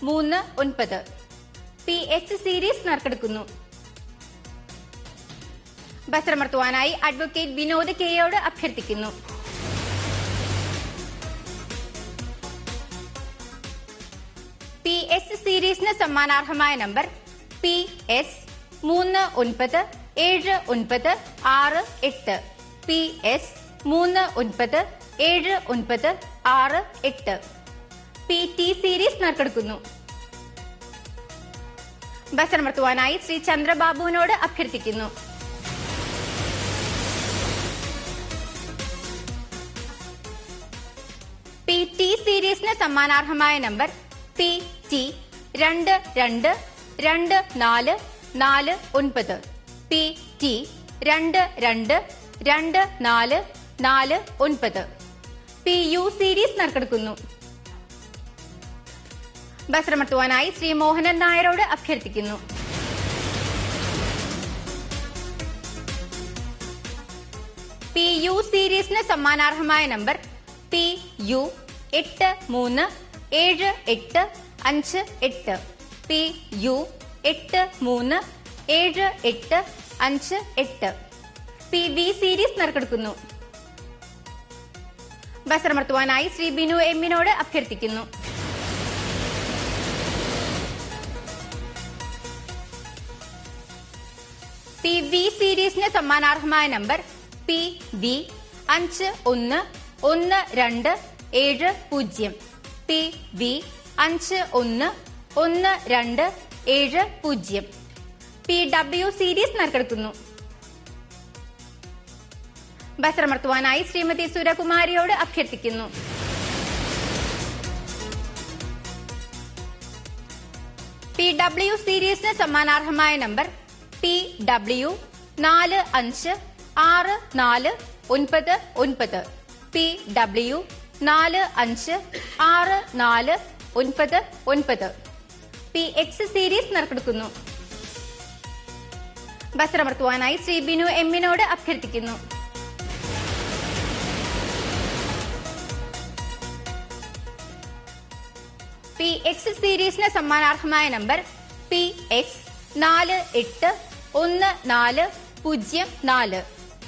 39. P H series നറുക്കെടുക്കുന്നു. ബസറമർത്തുവാനായി advocate Vinod കെയോട് അഭ്യർത്ഥിക്കുന്നു. പി എസ് സീരീസിന് സമ്മാനാർഹമായ number PS 397968. PS 397968. PT series നറുക്കെടുക്കുന്നു. ബസറമർത്തുവാനായി ശ്രീ ചന്ദ്രബാബുവിനോട് അഭ്യർത്ഥിക്കുന്നു. PT സീരീസിന് സമ്മാനാർഹമായ number PT 222449. PT 222449. PU series നറുക്കെടുക്കുന്നു. ബസറമർത്തുവാനായി ശ്രീ മോഹനൻ നായരോട് അഭ്യർത്ഥിക്കുന്നു. PU സീരീസിന് സമ്മാനാർഹമായ number PU 837858. PU 837858. PV series നറുക്കെടുക്കുന്നു. ബസറമർത്തുവാനായി ശ്രീ ബിനു എമ്മിനോട് അഭ്യർത്ഥിക്കുന്നു. PV സീരീസിന് സമ്മാനാർഹമായ number PV 511270. PV 511270. PW series നറുക്കെടുക്കുന്നു. ബസറമർത്തുവാനായി ശ്രീമതി സുരകുമാരിയോട് അഭ്യർത്ഥിക്കുന്നു. PW സീരീസിന് സമ്മാനാർഹമായ number PW 45649. PW 45649. PX series നറുക്കെടുക്കുന്നു. ബസറമർത്തുവാനായി ശ്രീ ബിനു എമ്മിനോട് അഭ്യർത്ഥിക്കുന്നു. PX സീരീസിന് സമ്മാനാർഹമായ number PX 481404.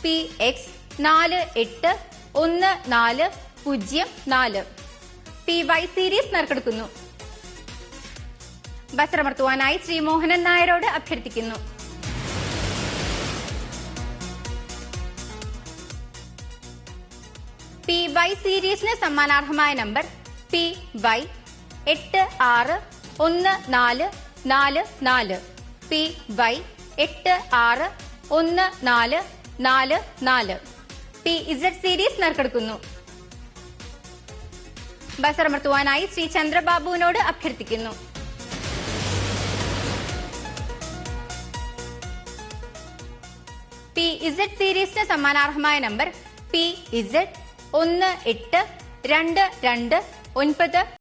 PX 481404. PY series നറുക്കെടുക്കുന്നു. ബസറമർത്തുവാനായി ശ്രീ മോഹനൻ നായരോട് അഭ്യർത്ഥിക്കുന്നു. PY സീരീസിന് സമ്മാനാർഹമായ number PY 861444. PY 861444. PZ series നറുക്കെടുക്കുന്നു. ബസറമർത്തുവാനായി ശ്രീ ചന്ദ്രബാബുവിനോട് അഭ്യർത്ഥിക്കുന്നു. PZ സീരീസിന് സമ്മാനാർഹമായ നമ്പർ PZ 18229.